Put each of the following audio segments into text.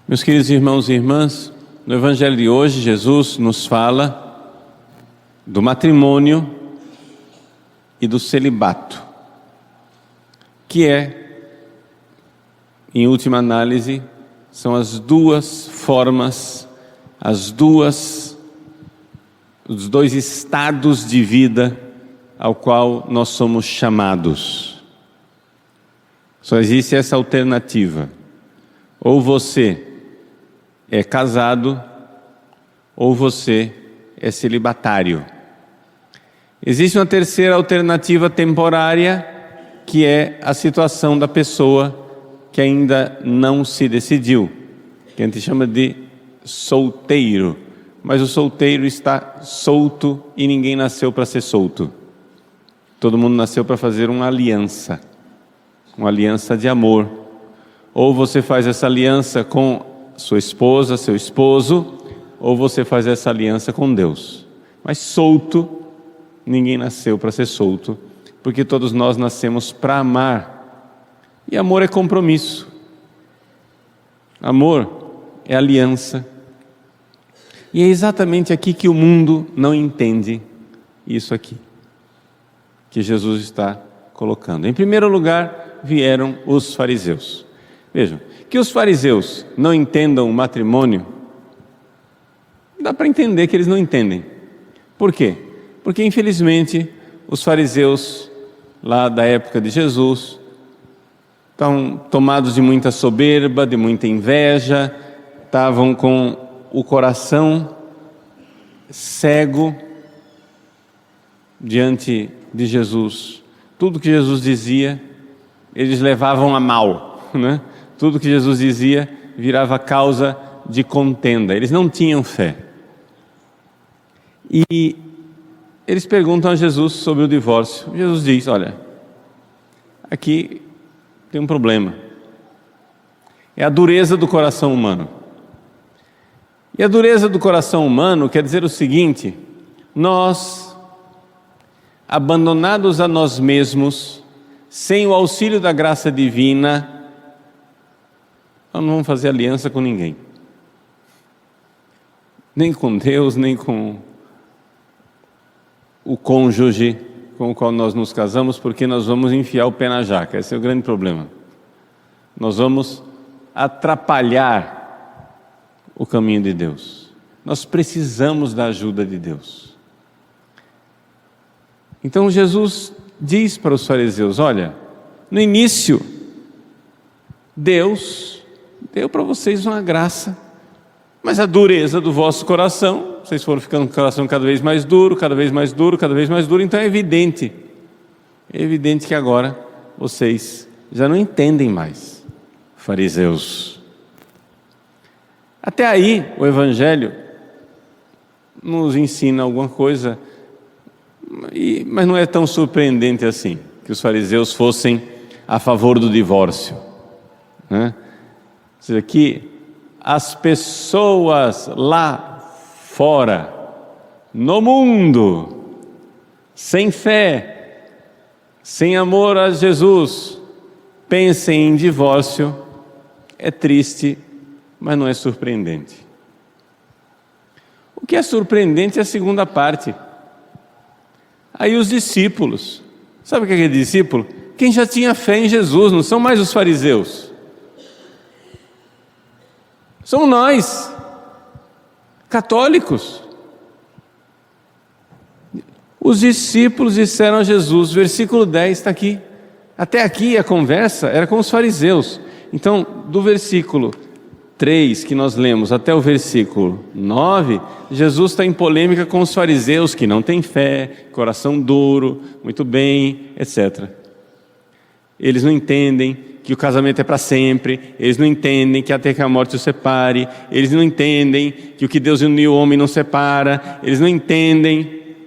Meus queridos irmãos e irmãs, no Evangelho de hoje, Jesus nos fala do matrimônio e do celibato, que em última análise, são as duas formas, os dois estados de vida ao qual nós somos chamados. Só existe essa alternativa: ou você é casado, ou você é celibatário. Existe uma terceira alternativa temporária, que é a situação da pessoa que ainda não se decidiu, que a gente chama de solteiro. Mas o solteiro está solto e ninguém nasceu para ser solto. Todo mundo nasceu para fazer uma aliança de amor. Ou você faz essa aliança com sua esposa, seu esposo, ou você faz essa aliança com Deus. Mas solto, ninguém nasceu para ser solto, porque todos nós nascemos para amar. E amor é compromisso. Amor é aliança. E é exatamente aqui que o mundo não entende isso aqui, que Jesus está colocando. Em primeiro lugar, vieram os fariseus. Vejam, que os fariseus não entendam o matrimônio, dá para entender que eles não entendem. Por quê? Porque infelizmente os fariseus lá da época de Jesus estavam tomados de muita soberba, de muita inveja, estavam com o coração cego diante de Jesus. Tudo que Jesus dizia, eles levavam a mal, né? Tudo que Jesus dizia virava causa de contenda. Eles não tinham fé. E eles perguntam a Jesus sobre o divórcio. Jesus diz: olha, aqui tem um problema. É a dureza do coração humano. E a dureza do coração humano quer dizer o seguinte: nós, abandonados a nós mesmos, sem o auxílio da graça divina, nós não vamos fazer aliança com ninguém. Nem com Deus, nem com o cônjuge com o qual nós nos casamos, porque nós vamos enfiar o pé na jaca. Esse é o grande problema. Nós vamos atrapalhar o caminho de Deus. Nós precisamos da ajuda de Deus. Então Jesus diz para os fariseus: olha, no início, Deus deu para vocês uma graça, mas a dureza do vosso coração, vocês foram ficando com o coração cada vez mais duro, cada vez mais duro, cada vez mais duro. Então é evidente que agora vocês já não entendem mais, fariseus. Até aí o Evangelho nos ensina alguma coisa, mas não é tão surpreendente assim, que os fariseus fossem a favor do divórcio, né? Ou seja, que as pessoas lá fora, no mundo, sem fé, sem amor a Jesus, pensem em divórcio, é triste, mas não é surpreendente. O que é surpreendente é a segunda parte. Aí os discípulos, sabe o que é discípulo? Quem já tinha fé em Jesus, não são mais os fariseus. Somos nós, católicos. Os discípulos disseram a Jesus, versículo 10 está aqui. Até aqui a conversa era com os fariseus. Então, do versículo 3 que nós lemos até o versículo 9, Jesus está em polêmica com os fariseus que não têm fé, coração duro, muito bem, etc. Eles não entendem que o casamento é para sempre, eles não entendem que até que a morte os separe, eles não entendem que o que Deus uniu o homem não separa, eles não entendem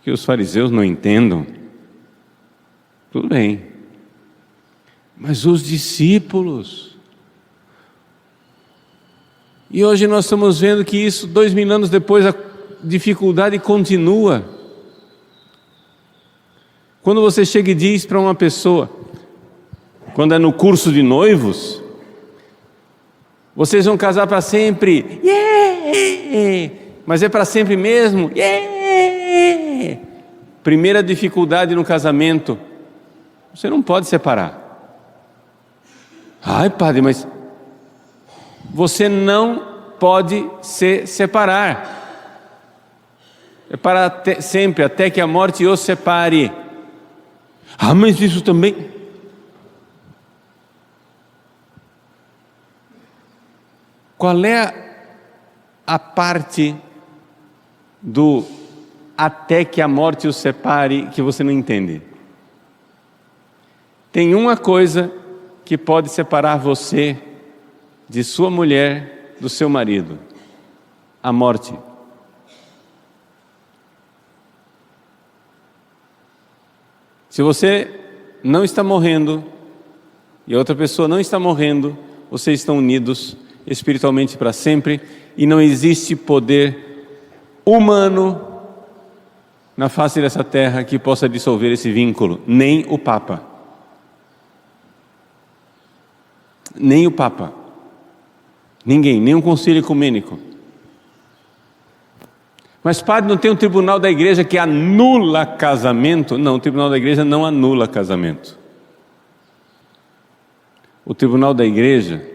que os fariseus não entendam. Tudo bem. Mas os discípulos, e hoje nós estamos vendo que isso, 2000 anos depois, a dificuldade continua. Quando você chega e diz para uma pessoa: Quando é no curso de noivos, vocês vão casar para sempre, yeah! Mas é para sempre mesmo, yeah! Primeira dificuldade no casamento: você não pode separar. Ai, padre, mas você não pode se separar. É para sempre, até que a morte os separe. Ah, mas isso também. Qual é a parte do até que a morte os separe que você não entende? Tem uma coisa que pode separar você de sua mulher, do seu marido: a morte. Se você não está morrendo e a outra pessoa não está morrendo, vocês estão unidos espiritualmente para sempre, e não existe poder humano na face dessa terra que possa dissolver esse vínculo, nem o Papa. Nem o Papa. Ninguém, nem um concílio ecumênico. Mas, padre, não tem um tribunal da igreja que anula casamento? Não, o tribunal da igreja não anula casamento. O tribunal da igreja,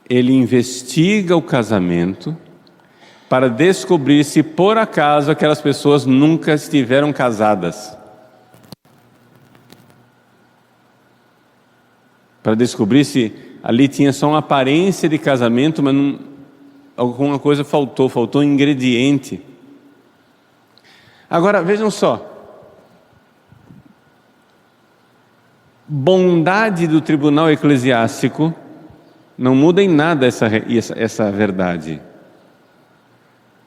ele investiga o casamento para descobrir se por acaso aquelas pessoas nunca estiveram casadas. Para descobrir se ali tinha só uma aparência de casamento, mas não, alguma coisa faltou um ingrediente. Agora, vejam só. Bondade do tribunal eclesiástico não muda em nada essa verdade.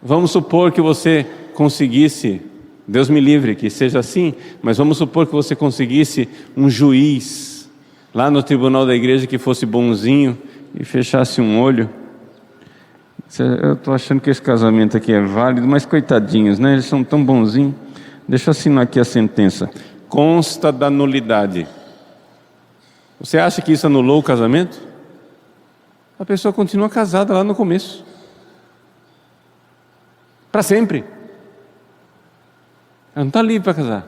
Vamos supor que você conseguisse, Deus me livre que seja assim, mas vamos supor que você conseguisse um juiz lá no tribunal da igreja que fosse bonzinho e fechasse um olho. Eu estou achando que esse casamento aqui é válido, mas coitadinhos, né? Eles são tão bonzinhos. Deixa eu assinar aqui a sentença. Consta da nulidade. Você acha que isso anulou o casamento? A pessoa continua casada lá no começo. Para sempre. Ela não está livre para casar.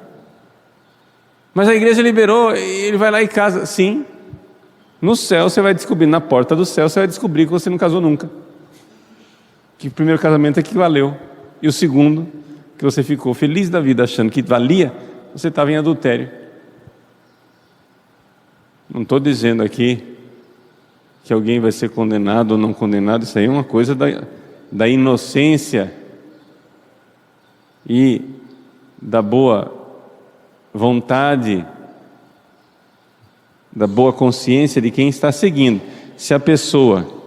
Mas a igreja liberou, e ele vai lá e casa. Sim. No céu você vai descobrir, na porta do céu você vai descobrir que você não casou nunca. Que o primeiro casamento é que valeu. E o segundo, que você ficou feliz da vida achando que valia, você estava em adultério. Não estou dizendo aqui que alguém vai ser condenado ou não condenado. Isso aí é uma coisa da inocência e da boa vontade, da boa consciência de quem está seguindo. Se a pessoa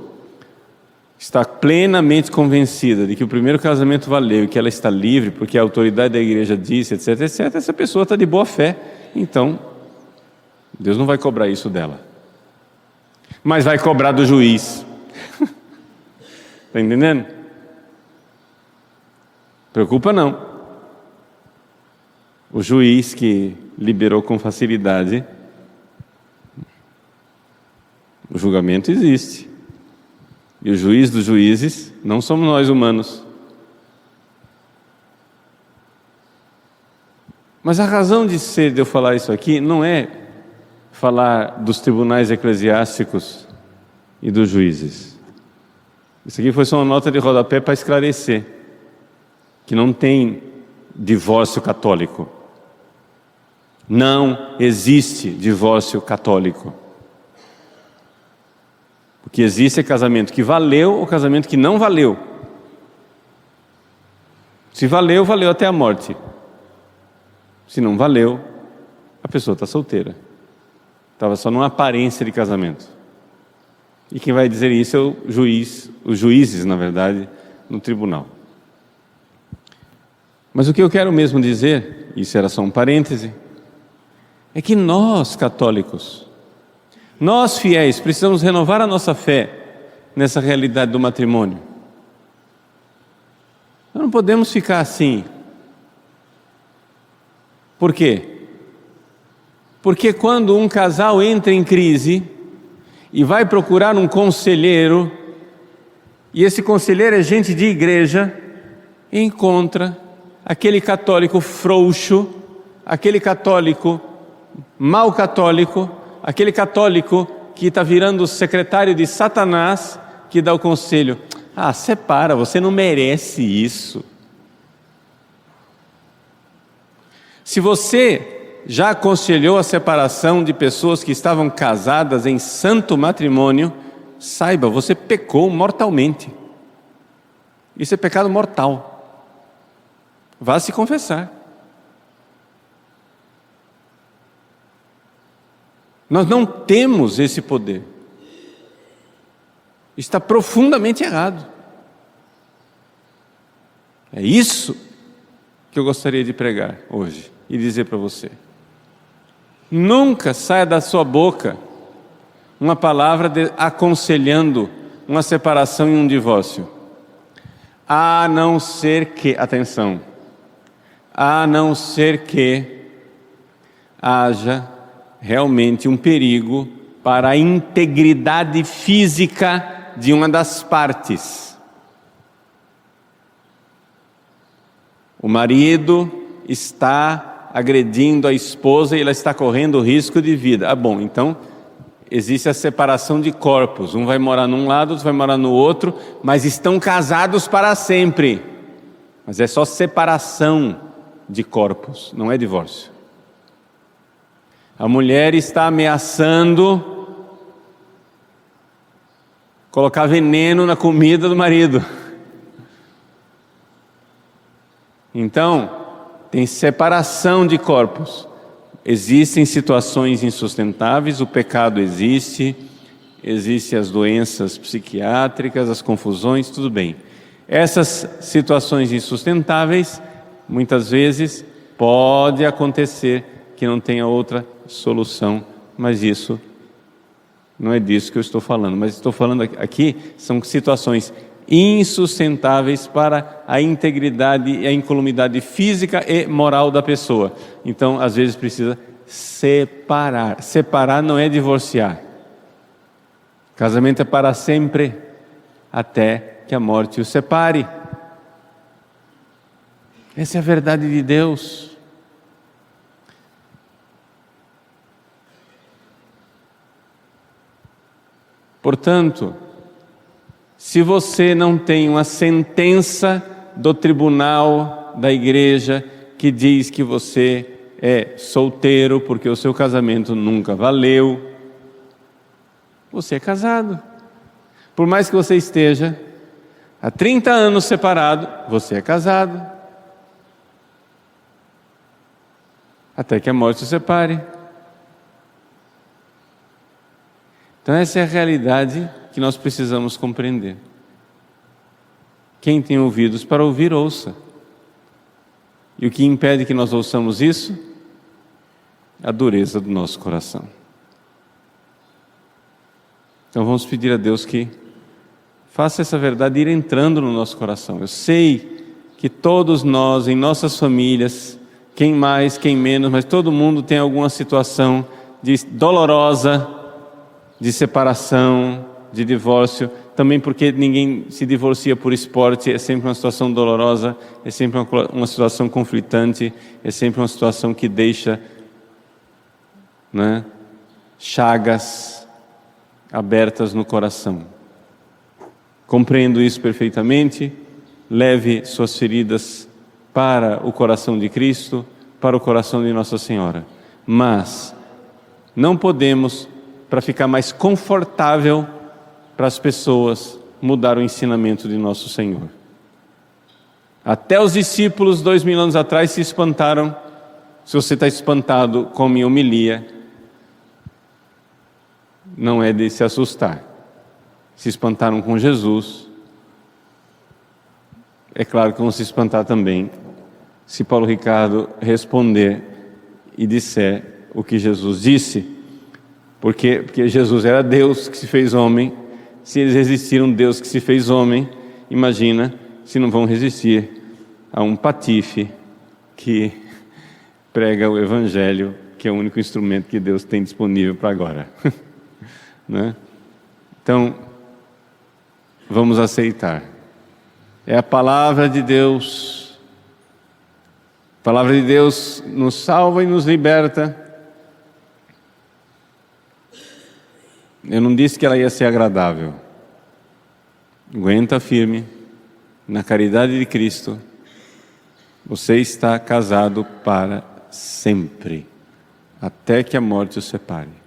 está plenamente convencida de que o primeiro casamento valeu e que ela está livre porque a autoridade da igreja disse, etc, etc, essa pessoa está de boa fé. Então, Deus não vai cobrar isso dela. Mas vai cobrar do juiz. Está entendendo? Preocupa não. O juiz que liberou com facilidade, o julgamento existe. E o juiz dos juízes não somos nós humanos. Mas a razão de ser de eu falar isso aqui não é falar dos tribunais eclesiásticos e dos juízes. Isso aqui foi só uma nota de rodapé para esclarecer que não tem divórcio católico. Não existe divórcio católico. O que existe é casamento que valeu ou casamento que não valeu. Se valeu, valeu até a morte. Se não valeu, a pessoa está solteira. Estava só numa aparência de casamento. E quem vai dizer isso é o juiz, os juízes, na verdade, no tribunal. Mas o que eu quero mesmo dizer, isso era só um parêntese, é que nós, católicos, nós fiéis, precisamos renovar a nossa fé nessa realidade do matrimônio. Nós não podemos ficar assim. Por quê? Porque quando um casal entra em crise e vai procurar um conselheiro, e esse conselheiro é gente de igreja, encontra aquele católico frouxo, aquele católico mau católico, aquele católico que está virando secretário de Satanás, que dá o conselho: ah, separa, você não merece isso. Se você já aconselhou a separação de pessoas que estavam casadas em santo matrimônio, saiba, você pecou mortalmente. Isso é pecado mortal. Vá se confessar. Nós não temos esse poder. Está profundamente errado. É isso que eu gostaria de pregar hoje e dizer para você. Nunca saia da sua boca uma palavra aconselhando uma separação e um divórcio. A não ser que, atenção, a não ser que haja realmente um perigo para a integridade física de uma das partes. O marido está agredindo a esposa e ela está correndo risco de vida. Ah, bom, então existe a separação de corpos. Um vai morar num lado, outro vai morar no outro, mas estão casados para sempre. Mas é só separação de corpos, não é divórcio. A mulher está ameaçando colocar veneno na comida do marido. Então, tem separação de corpos. Existem situações insustentáveis, o pecado existe, existem as doenças psiquiátricas, as confusões, tudo bem. Essas situações insustentáveis, muitas vezes, pode acontecer que não tenha outra solução, mas isso não é disso que eu estou falando. Mas estou falando aqui, são situações insustentáveis para a integridade e a incolumidade física e moral da pessoa. Então, às vezes precisa separar. Separar não é divorciar. Casamento é para sempre, até que a morte o separe. Essa é a verdade de Deus. Portanto, se você não tem uma sentença do tribunal da igreja que diz que você é solteiro porque o seu casamento nunca valeu, você é casado. Por mais que você esteja há 30 anos separado, você é casado. Até que a morte o separe. Então essa é a realidade que nós precisamos compreender. Quem tem ouvidos para ouvir, ouça. E o que impede que nós ouçamos isso? A dureza do nosso coração. Então vamos pedir a Deus que faça essa verdade ir entrando no nosso coração. Eu sei que todos nós, em nossas famílias, quem mais, quem menos, mas todo mundo tem alguma situação dolorosa, de separação, de divórcio, também porque ninguém se divorcia por esporte, é sempre uma situação dolorosa, é sempre uma situação conflitante, é sempre uma situação que deixa, né, chagas abertas no coração. Compreendo isso perfeitamente, leve suas feridas para o coração de Cristo, para o coração de Nossa Senhora, mas não podemos, para ficar mais confortável para as pessoas, mudar o ensinamento de nosso Senhor. Até os discípulos 2000 anos atrás se espantaram. Se você está espantado com minha homilia, não é de se assustar. Se espantaram com Jesus, é claro que vão se espantar também se Paulo Ricardo responder e disser o que Jesus disse. Porque Jesus era Deus que se fez homem. Se eles resistiram a Deus que se fez homem, imagina se não vão resistir a um patife que prega o Evangelho que é o único instrumento que Deus tem disponível para agora. Né? Então, vamos aceitar. É a palavra de Deus. A palavra de Deus nos salva e nos liberta. Eu não disse que ela ia ser agradável. Aguenta firme, na caridade de Cristo. Você está casado para sempre, até que a morte o separe.